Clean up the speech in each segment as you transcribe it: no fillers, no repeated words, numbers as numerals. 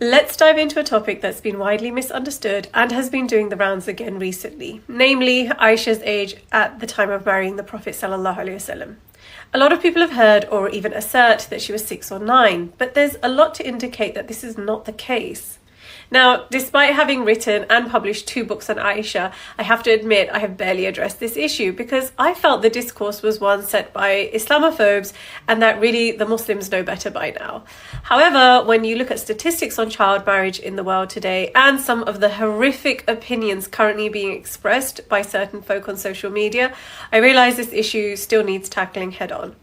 Let's dive into a topic that's been widely misunderstood and has been doing the rounds again recently, namely Aisha's age at the time of marrying the Prophet ﷺ. A lot of people have heard or even assert that she was 6 or 9, but there's a lot to indicate that this is not the case. Now, despite having written and published 2 books on Aisha, I have to admit I have barely addressed this issue because I felt the discourse was one set by Islamophobes and that really the Muslims know better by now. However, when you look at statistics on child marriage in the world today and some of the horrific opinions currently being expressed by certain folk on social media, I realise this issue still needs tackling head on.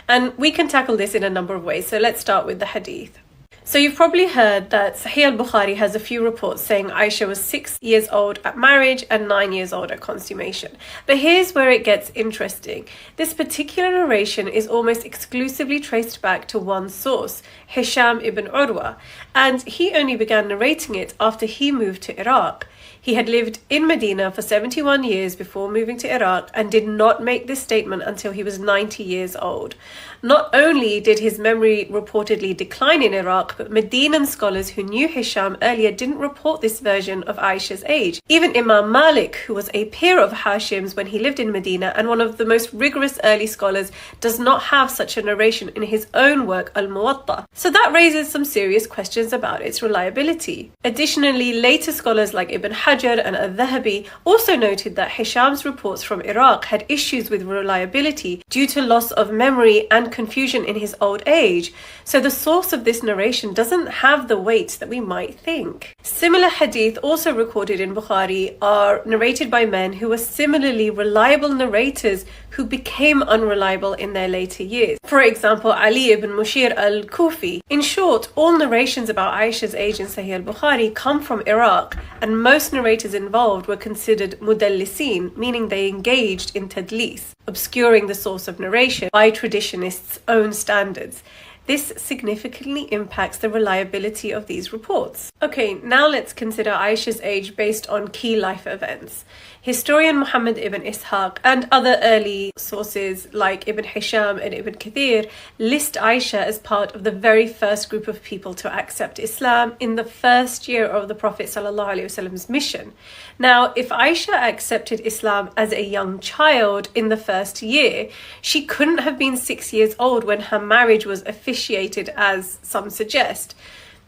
And we can tackle this in a number of ways, so let's start with the hadith. So you've probably heard that Ṣaḥīḥ al-Bukhārī has a few reports saying Aisha was 6 years old at marriage and 9 years old at consummation. But here's where it gets interesting. This particular narration is almost exclusively traced back to one source, Hisham ibn Urwa, and he only began narrating it after he moved to Iraq. He had lived in Medina for 71 years before moving to Iraq and did not make this statement until he was 90 years old. Not only did his memory reportedly decline in Iraq, but Medinan scholars who knew Hisham earlier didn't report this version of Aisha's age. Even Imam Malik, who was a peer of Hashim's when he lived in Medina and one of the most rigorous early scholars, does not have such a narration in his own work, al-Muwaṭṭa. So that raises some serious questions about its reliability. Additionally, later scholars like Ibn Ḥajar and al-Dhahabī also noted that Hisham's reports from Iraq had issues with reliability due to loss of memory and confusion in his old age, so the source of this narration doesn't have the weight that we might think. Similar hadith also recorded in Bukhari are narrated by men who were similarly reliable narrators who became unreliable in their later years. For example, Ali ibn Mushir al-Kufi. In short, all narrations about Aisha's age in Ṣaḥīḥ al-Bukhārī come from Iraq, and most narrators involved were considered mudallisin, meaning they engaged in tadlis, obscuring the source of narration by traditionists' own standards. This significantly impacts the reliability of these reports. Okay, now let's consider Aisha's age based on key life events. Historian Muhammad ibn Ishaq and other early sources like Ibn Hisham and Ibn Kathir list Aisha as part of the very first group of people to accept Islam in the first year of the Prophet ﷺ's mission. Now, if Aisha accepted Islam as a young child in the first year, she couldn't have been 6 years old when her marriage was officiated, as some suggest.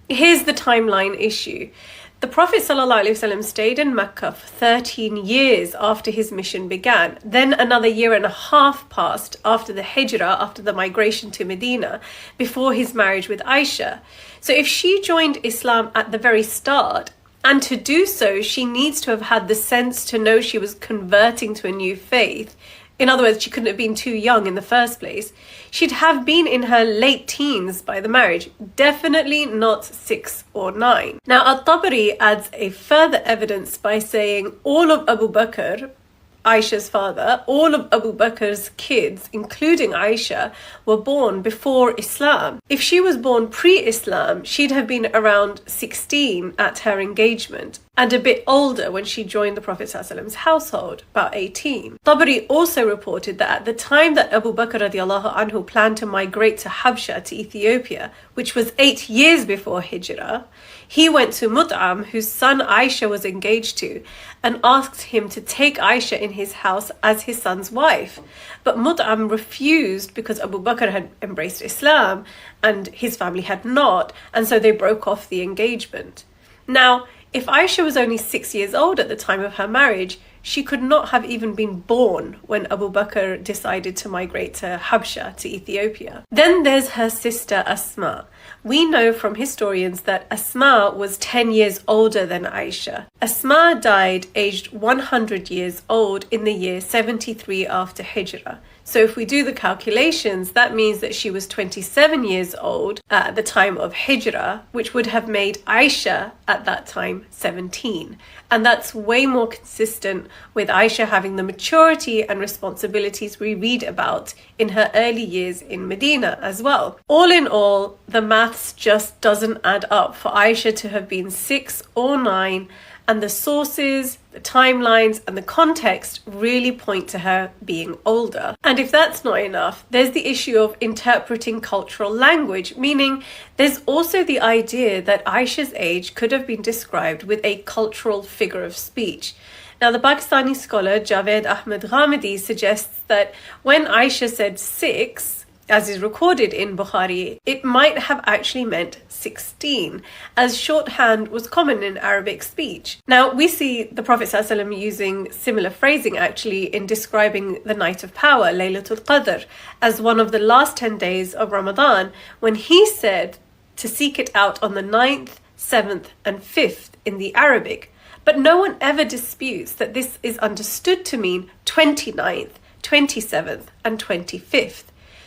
Here's the timeline issue. The Prophet ﷺ stayed in Mecca for 13 years after his mission began. Then another 1.5 years passed after the Hijrah, after the migration to Medina, before his marriage with Aisha. So if she joined Islam at the very start, and to do so, she needs to have had the sense to know she was converting to a new faith. In other words, she couldn't have been too young in the first place. She'd have been in her late teens by the marriage, definitely not 6 or 9. Now, Ṭabarī adds a further evidence by saying all of Abu Bakr, Aisha's father, all of Abu Bakr's kids, including Aisha, were born before Islam. If she was born pre-Islam, she'd have been around 16 at her engagement and a bit older when she joined the Prophet ﷺ's household, about 18. Ṭabarī also reported that at the time that Abu Bakr radiallahu anhu planned to migrate to Habsha, to Ethiopia, which was 8 years before Hijrah, he went to Mut'am, whose son Aisha was engaged to, and asked him to take Aisha in his house as his son's wife. But Mut'am refused because Abu Bakr had embraced Islam and his family had not, and so they broke off the engagement. Now, if Aisha was only 6 years old at the time of her marriage, she could not have even been born when Abu Bakr decided to migrate to Habsha, to Ethiopia. Then there's her sister Asma. We know from historians that Asma was 10 years older than Aisha. Asma died aged 100 years old in the year 73 after Hijrah. So if we do the calculations, that means that she was 27 years old at the time of Hijrah, which would have made Aisha at that time 17. And that's way more consistent with Aisha having the maturity and responsibilities we read about in her early years in Medina as well. All in all, the maths just doesn't add up for Aisha to have been 6 or 9 and the sources, the timelines, and the context really point to her being older. And if that's not enough, there's the issue of interpreting cultural language, meaning there's also the idea that Aisha's age could have been described with a cultural figure of speech. Now, the Pakistani scholar Javed Ahmed Ghamidi suggests that when Aisha said 6, as is recorded in Bukhārī, it might have actually meant 16, as shorthand was common in Arabic speech. Now, we see the Prophet ﷺ using similar phrasing actually in describing the night of power, Laylatul Qadr, as one of the last 10 days of Ramadan, when he said to seek it out on the 9th, 7th, and 5th in the Arabic. But no one ever disputes that this is understood to mean 29th, 27th, and 25th.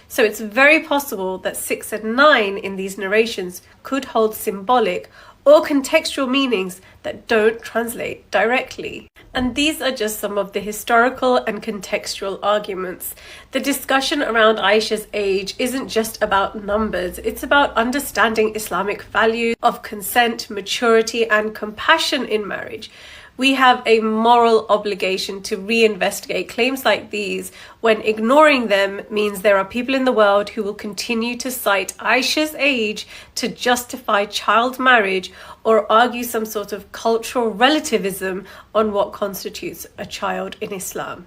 So it's very possible that 6 and 9 in these narrations could hold symbolic or contextual meanings that don't translate directly. And these are just some of the historical and contextual arguments. The discussion around Aisha's age isn't just about numbers, it's about understanding Islamic values of consent, maturity, and compassion in marriage. We have a moral obligation to reinvestigate claims like these when ignoring them means there are people in the world who will continue to cite Aisha's age to justify child marriage or argue some sort of cultural relativism on what constitutes a child in Islam.